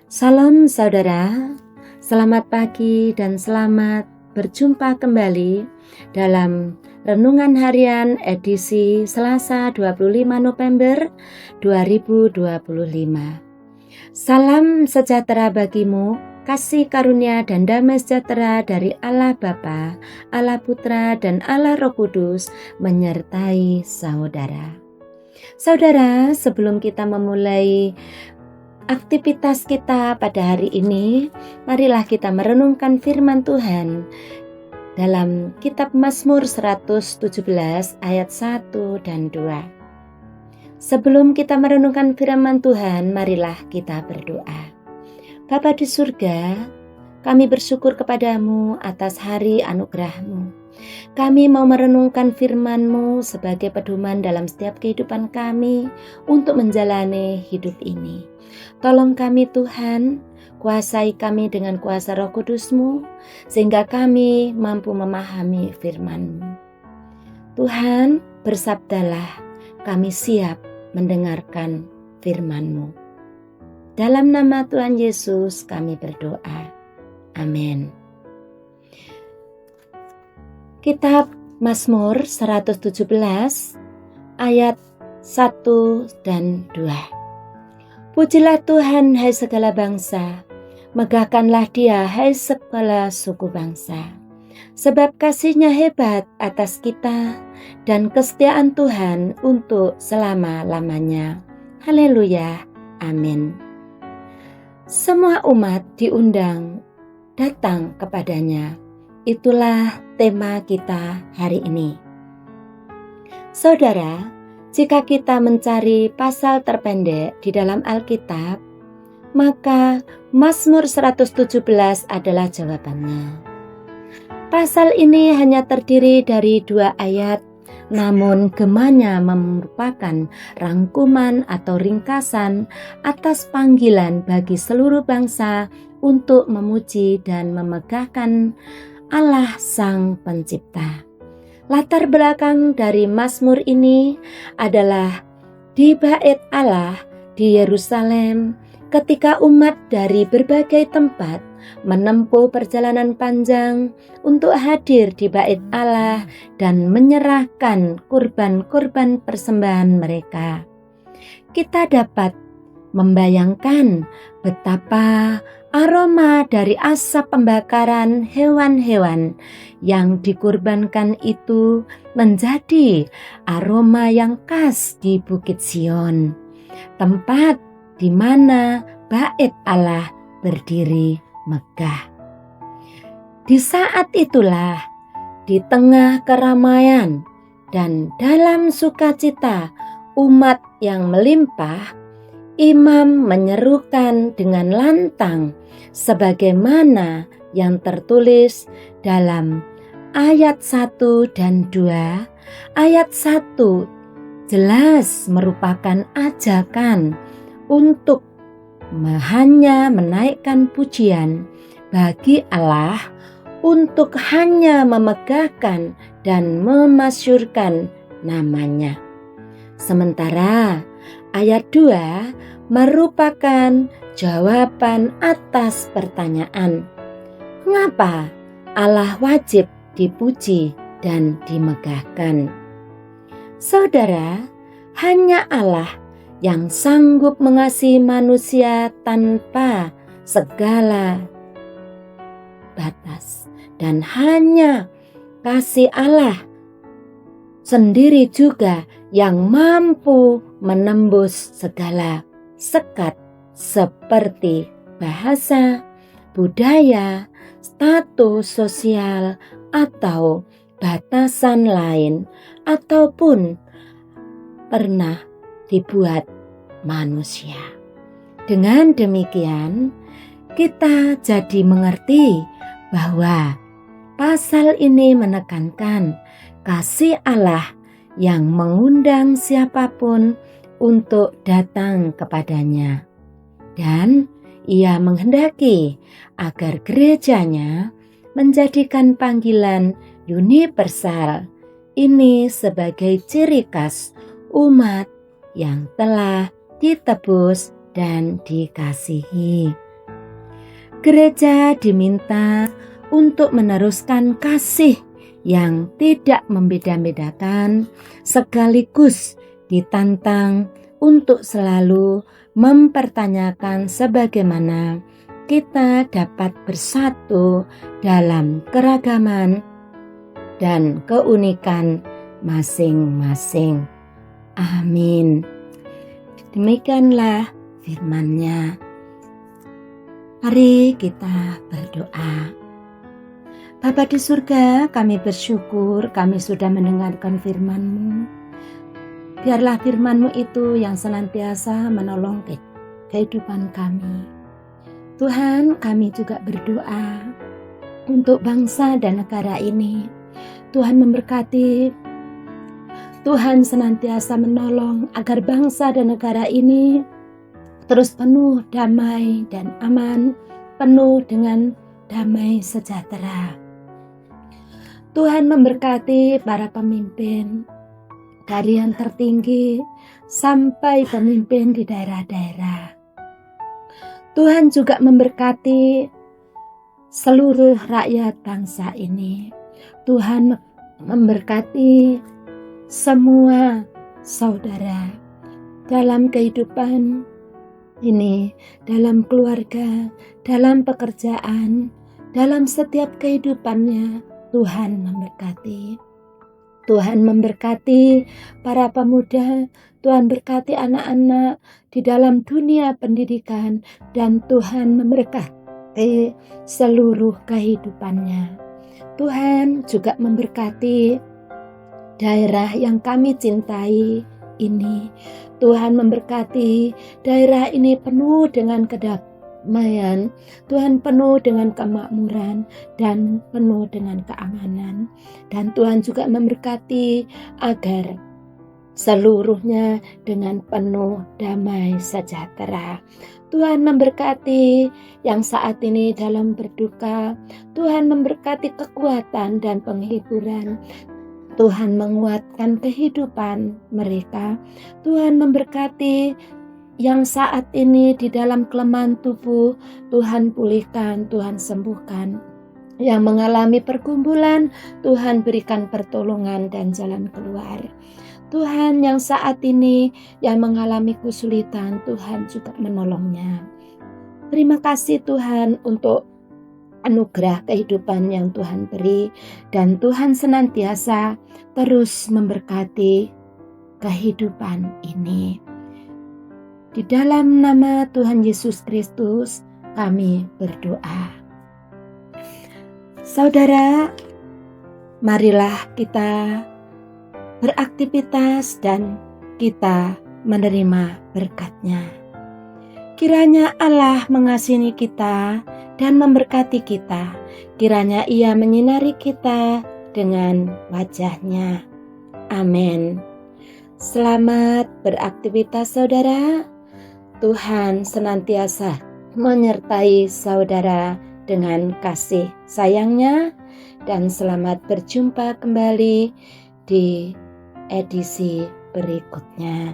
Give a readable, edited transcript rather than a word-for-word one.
Salam saudara, selamat pagi dan selamat berjumpa kembali dalam Renungan Harian edisi Selasa 25 November 2025. Salam sejahtera bagimu, kasih karunia dan damai sejahtera dari Allah Bapa, Allah Putra dan Allah Roh Kudus menyertai saudara. Saudara, sebelum kita memulai aktivitas kita pada hari ini, marilah kita merenungkan firman Tuhan dalam kitab Mazmur 117 ayat 1 dan 2. Sebelum kita merenungkan firman Tuhan, marilah kita berdoa. Bapa di surga, kami bersyukur kepadamu atas hari anugerah-Mu. Kami mau merenungkan firman-Mu sebagai pedoman dalam setiap kehidupan kami untuk menjalani hidup ini. Tolong kami Tuhan, kuasai kami dengan kuasa Roh Kudus-Mu, sehingga kami mampu memahami firman-Mu. Tuhan, bersabdalah, kami siap mendengarkan firman-Mu. Dalam nama Tuhan Yesus kami berdoa. Amin. Kitab Mazmur 117 ayat 1 dan 2. Pujilah Tuhan hai segala bangsa, megahkanlah Dia hai segala suku bangsa. Sebab kasih-Nya hebat atas kita dan kesetiaan Tuhan untuk selama-lamanya. Haleluya, amin. Semua umat diundang datang kepadanya. Itulah tema kita hari ini. Saudara, jika kita mencari pasal terpendek di dalam Alkitab, maka Mazmur 117 adalah jawabannya. Pasal ini hanya terdiri dari 2 ayat, namun gemanya merupakan rangkuman atau ringkasan atas panggilan bagi seluruh bangsa untuk memuji dan memegahkan Allah Sang Pencipta. Latar belakang dari Mazmur ini adalah di Bait Allah di Yerusalem ketika umat dari berbagai tempat menempuh perjalanan panjang untuk hadir di Bait Allah dan menyerahkan kurban-kurban persembahan mereka. Kita dapat membayangkan betapa aroma dari asap pembakaran hewan-hewan yang dikurbankan itu menjadi aroma yang khas di Bukit Sion, tempat di mana Bait Allah berdiri megah. Di saat itulah, di tengah keramaian dan dalam sukacita umat yang melimpah, imam menyerukan dengan lantang sebagaimana yang tertulis dalam ayat 1 dan 2. Ayat 1 jelas merupakan ajakan untuk hanya menaikkan pujian bagi Allah, untuk hanya memegahkan dan memasyurkan namanya. Sementara ayat 2 merupakan jawaban atas pertanyaan, mengapa Allah wajib dipuji dan dimegahkan? Saudara, hanya Allah yang sanggup mengasihi manusia tanpa segala batas, dan hanya kasih Allah sendiri juga yang mampu menembus segala sekat seperti bahasa, budaya, status sosial, atau batasan lain, ataupun pernah dibuat manusia. Dengan demikian, kita jadi mengerti bahwa pasal ini menekankan kasih Allah yang mengundang siapapun untuk datang kepadanya. Dan Ia menghendaki agar gerejanya menjadikan panggilan universal ini sebagai ciri khas umat yang telah ditebus dan dikasihi. Gereja diminta untuk meneruskan kasih yang tidak membeda-bedakan, sekaligus ditantang untuk selalu mempertanyakan sebagaimana kita dapat bersatu dalam keragaman dan keunikan masing-masing. Amin. Demikianlah firman-Nya. Mari kita berdoa. Bapa di surga, kami bersyukur kami sudah mendengarkan firman-Mu. Biarlah firman-Mu itu yang senantiasa menolong kehidupan kami. Tuhan, kami juga berdoa untuk bangsa dan negara ini. Tuhan memberkati, Tuhan senantiasa menolong agar bangsa dan negara ini terus penuh damai dan aman, penuh dengan damai sejahtera. Tuhan memberkati para pemimpin dari yang tertinggi sampai pemimpin di daerah-daerah. Tuhan juga memberkati seluruh rakyat bangsa ini. Tuhan memberkati semua saudara dalam kehidupan ini, dalam keluarga, dalam pekerjaan, dalam setiap kehidupannya. Tuhan memberkati. Tuhan memberkati para pemuda, Tuhan berkati anak-anak di dalam dunia pendidikan, dan Tuhan memberkati seluruh kehidupannya. Tuhan juga memberkati daerah yang kami cintai ini. Tuhan memberkati daerah ini penuh dengan kedamaian, Tuhan penuh dengan kemakmuran dan penuh dengan keamanan. Dan Tuhan juga memberkati agar seluruhnya dengan penuh damai sejahtera. Tuhan memberkati yang saat ini dalam berduka. Tuhan memberkati kekuatan dan penghiburan. Tuhan menguatkan kehidupan mereka. Tuhan memberkati yang saat ini di dalam kelemahan tubuh. Tuhan pulihkan, Tuhan sembuhkan. Yang mengalami pergumulan, Tuhan berikan pertolongan dan jalan keluar. Tuhan yang saat ini yang mengalami kesulitan, Tuhan juga menolongnya. Terima kasih Tuhan untuk anugerah kehidupan yang Tuhan beri, dan Tuhan senantiasa terus memberkati kehidupan ini. Di dalam nama Tuhan Yesus Kristus kami berdoa. Saudara, marilah kita beraktivitas dan kita menerima berkat-Nya. Kiranya Allah mengasihi kita dan memberkati kita. Kiranya Ia menyinari kita dengan wajah-Nya. Amin. Selamat beraktivitas saudara. Tuhan senantiasa menyertai saudara dengan kasih sayang-Nya, dan selamat berjumpa kembali di edisi berikutnya.